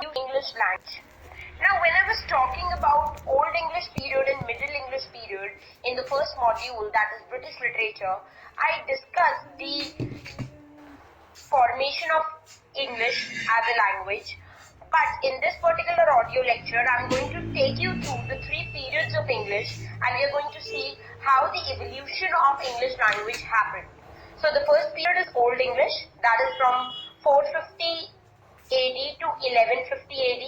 English language. Now, when I was talking about Old English period and Middle English period in the first module, that is British literature, I discussed the formation of English as a language. But in this particular audio lecture, I'm going to take you through the three periods of English, and we are going to see how the evolution of English language happened. So the first period is Old English, that is from 450 AD to 1150 AD.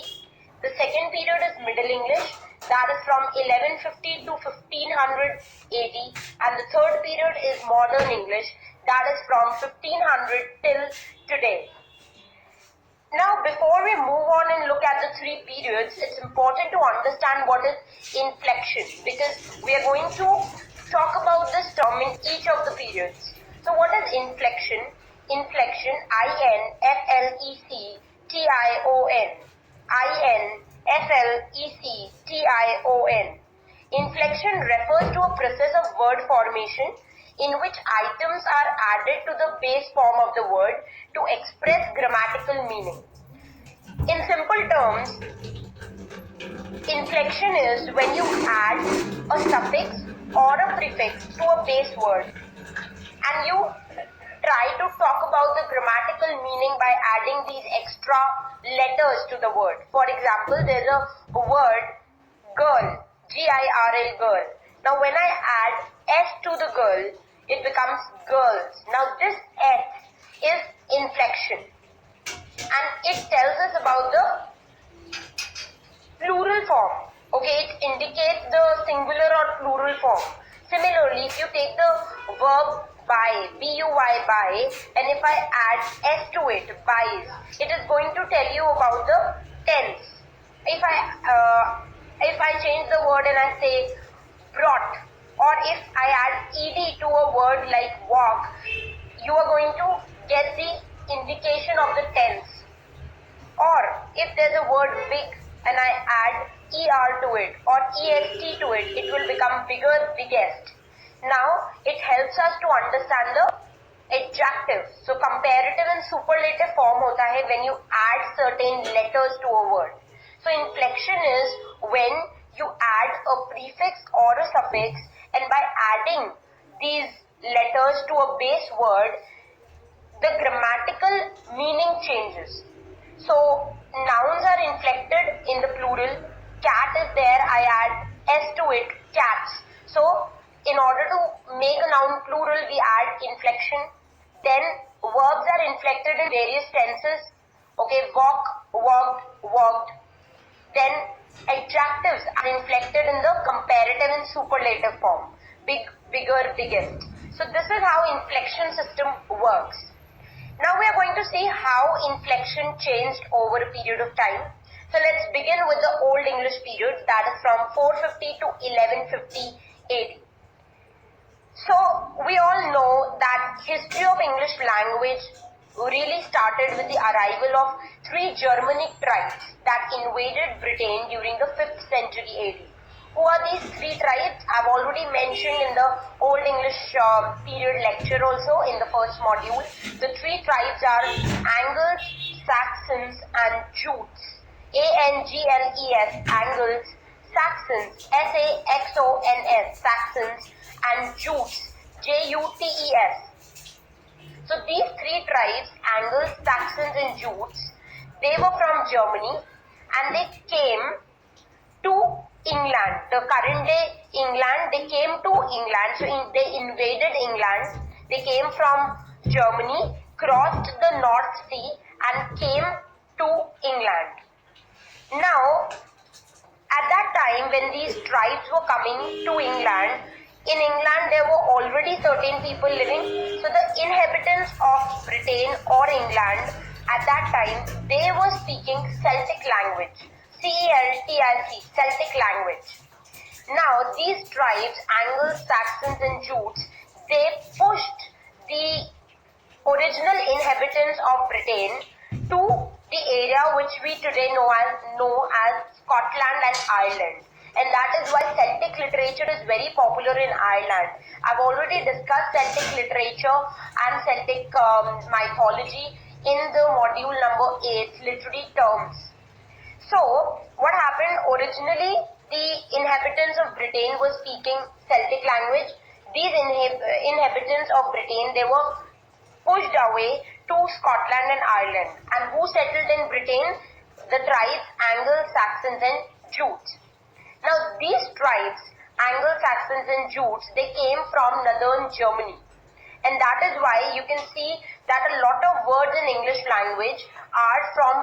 The second period is Middle English, that is from 1150 to 1500 AD. And the third period is Modern English, that is from 1500 till today. Now, before we move on and look at the three periods, it's important to understand what is inflection, because we are going to talk about this term in each of the periods. So what is inflection? Inflection, I-N-F-L-E-C-T-I-O-N. I-N-F-L-E-C-T-I-O-N. Inflection refers to a process of word formation in which items are added to the base form of the word to express grammatical meaning. In simple terms, inflection is when you add a suffix or a prefix to a base word and you try to talk about the grammatical meaning by adding these extra letters to the word. For example, there's a word girl, G-I-R-L, girl. Now when I add S to the girl, it becomes girls. Now this S is inflection and it tells us about the plural form. Okay, it indicates the singular or plural form. Similarly, if you take the verb buy, B-U-Y, buy, and if I add S to it, buys, it is going to tell you about the tense. If I change the word and I say brought, or if I add ed to a word like walk, you are going to get the indication of the tense. Or if there's a word big and I add er to it or est to it, it will become bigger, biggest. Now it helps us to understand the adjectives. So comparative and superlative form hota hai when you add certain letters to a word. So inflection is when you add a prefix or a suffix, and by adding these letters to a base word, the grammatical meaning changes. So nouns are inflected in the plural. Cat is there, I add S to it, cats. So in order to make a noun plural, we add inflection. Then verbs are inflected in various tenses. Okay, walk, walked, walked. Then adjectives are inflected in the comparative and superlative form. Big, bigger, biggest. So this is how inflection system works. Now we are going to see how inflection changed over a period of time. So let's begin with the Old English period, that is from 450 to 1150 AD. So we all know that history of English language really started with the arrival of three Germanic tribes that invaded Britain during the 5th century AD. Who are these three tribes? I've already mentioned in the Old English period lecture also in the first module. The three tribes are Angles, Saxons and Jutes. A-N-G-L-E-S, Angles, Saxons, S-A-X-O-N-S, Saxons, and Jutes, J-U-T-E-S. So these three tribes, Angles, Saxons and Jutes, they were from Germany and they came to England, the current day England. They came to England, so they invaded England. They came from Germany, crossed the North Sea and came to England. Now, at that time when these tribes were coming to England, in England there were already certain people living. So the inhabitants of Britain or England at that time, they were speaking Celtic language. C-E-L-T-I-C, Celtic language. Now these tribes, Angles, Saxons and Jutes, they pushed the original inhabitants of Britain to the area which we today know as Scotland and Ireland. And that is why Celtic literature is very popular in Ireland. I've already discussed Celtic literature and Celtic mythology in the module number 8, literary terms. So, what happened originally, the inhabitants of Britain were speaking Celtic language. These inhabitants of Britain, they were pushed away to Scotland and Ireland. And who settled in Britain? The tribes Anglo-Saxons and Jutes. Now, these tribes, Anglo-Saxons and Jutes, they came from northern Germany. And that is why you can see that a lot of words in English language are from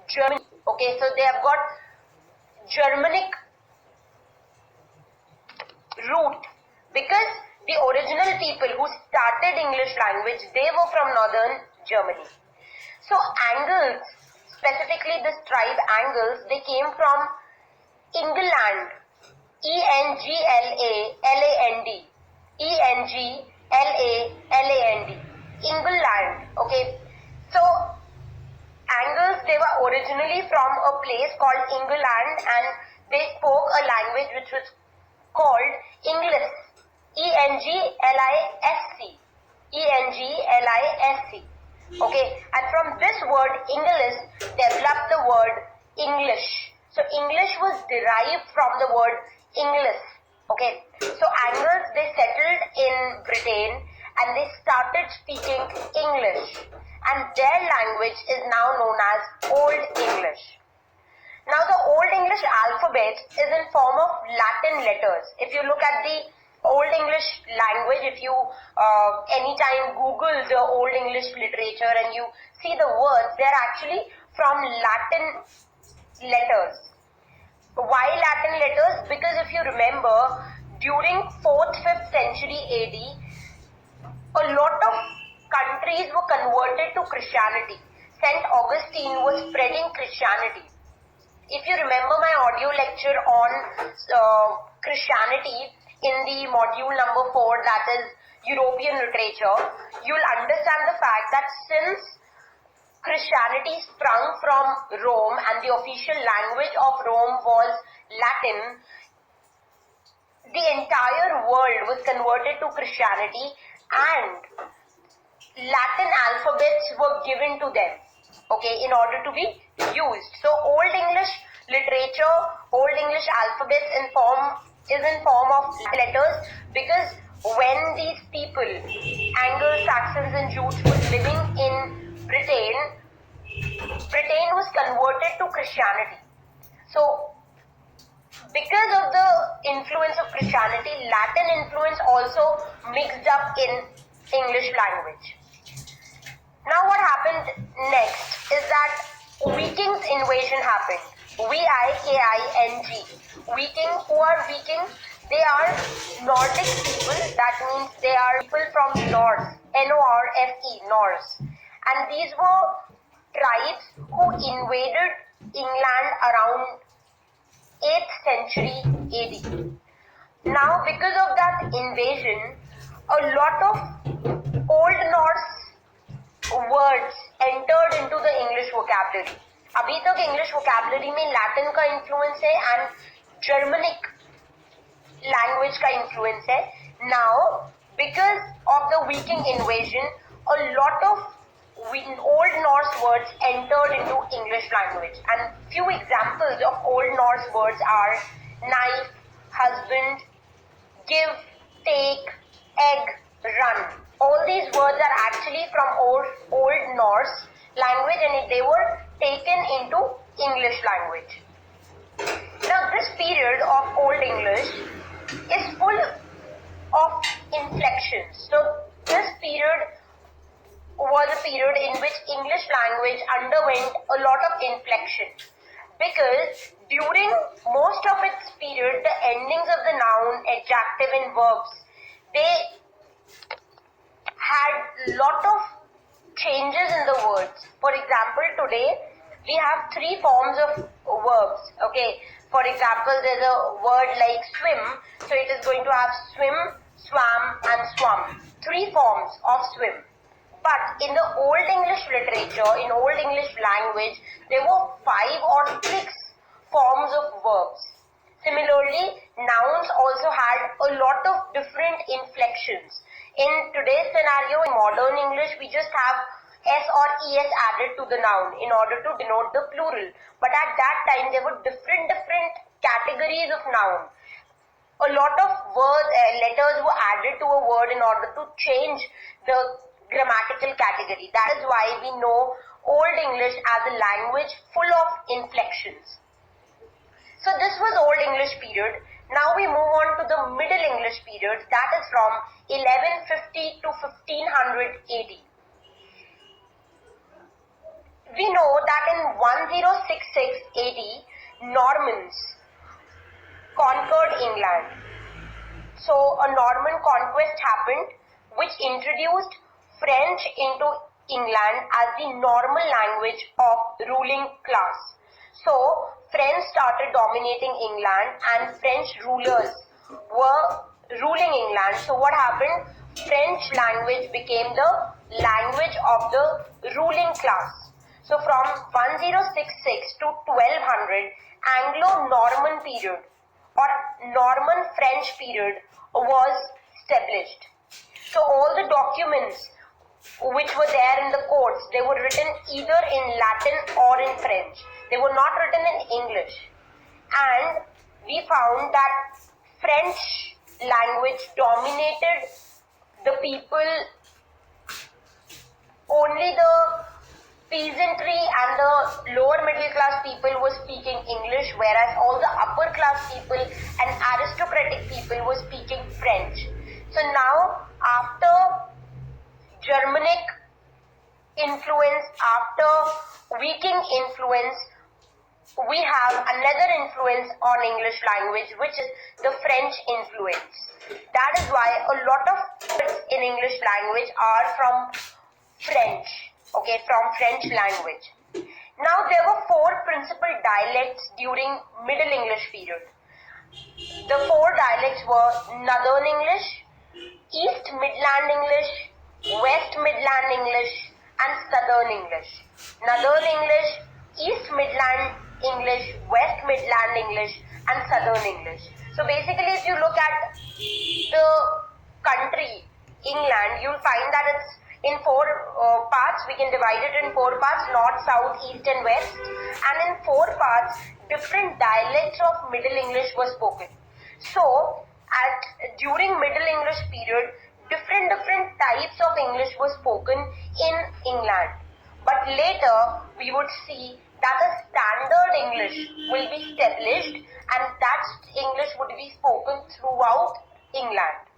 Germany. Okay, so they have got Germanic root because the original people who started English language, they were from northern Germany. So Angles, specifically this tribe Angles, they came from England, England, England, England. Okay, so Angles, they were originally from a place called England, and they spoke a language which was called English, Englisc. Okay, and from this word English developed the word English. So English was derived from the word English. Okay, so Angles, they settled in Britain and they started speaking English, and their language is now known as Old English. Now the Old English alphabet is in form of Latin letters. If you look at the Old English language, if you anytime Google the Old English literature and you see the words, they are actually from Latin letters. Why Latin letters? Because if you remember, during 4th, 5th century AD, a lot of countries were converted to Christianity. St. Augustine was spreading Christianity. If you remember my audio lecture on Christianity in the module number 4, that is European literature, you'll understand the fact that since Christianity sprung from Rome and the official language of Rome was Latin, the entire world was converted to Christianity and Latin alphabets were given to them, okay, in order to be used. So Old English literature, Old English alphabets is in form of letters, because when these people, Anglo-Saxons and Jutes, was living in Britain was converted to Christianity. So because of the influence of Christianity, Latin influence also mixed up in English language. Now what happened next is that Vikings invasion happened. Viking. Viking, who are Vikings? They are Nordic people, that means they are people from Norse, Norse, Norse. And these were tribes who invaded England around 8th century AD. Now because of that invasion, a lot of Old Norse words entered into the English vocabulary. अभी तक English vocabulary में Latin का influence है and Germanic language का influence है. Now because of the Viking invasion, a lot of Old Norse words entered into English language, and few examples of Old Norse words are knife, husband, give, take, egg, run. All these words are actually from Old Norse language, and they were taken into English language. Now this period of Old English is full of inflections. So this period was a period in which English language underwent a lot of inflection, because during most of its period, the endings of the noun, adjective and verbs, they had lot of changes in the words. For example, today we have 3 forms of verbs. Okay, for example, there's a word like swim, so it is going to have swim, swam and swum. 3 forms of swim. But in the Old English literature, in Old English language, there were 5 or 6 forms of verbs. Similarly, nouns also had a lot of different inflections. In today's scenario, in modern English, we just have s or es added to the noun in order to denote the plural. But at that time there were different categories of noun. A lot of letters were added to a word in order to change the grammatical category. That is why we know Old English as a language full of inflections. So this was Old English period. Now we move on to the Middle English period, that is from 1150 to 1500 AD. We know that in 1066 AD, Normans conquered England. So a Norman conquest happened which introduced French into England as the normal language of ruling class. So French started dominating England and French rulers were ruling England. So what happened? French language became the language of the ruling class. So from 1066 to 1200, Anglo-Norman period or Norman-French period was established. So all the documents which were there in the courts, they were written either in Latin or in French. They were not written in English. And we found that French language dominated the people. Only the peasantry and the lower middle class people were speaking English, whereas all the upper class people and aristocratic people were speaking French. So now after Germanic influence, after Viking influence, we have another influence on English language, which is the French influence. That is why a lot of words in English language are from French, from French language. Now there were four principal dialects during Middle English period. The four dialects were Northern English, East Midland English, West Midland English and Southern English. Northern English, East Midland English, West Midland English and Southern English. So basically if you look at the country, England, you'll find that it's in four parts. We can divide it in four parts: North, South, East and West. And in four parts, different dialects of Middle English were spoken. So during Middle English period, different types of English were spoken in England. But later we would see that a standard English will be established and that English would be spoken throughout England.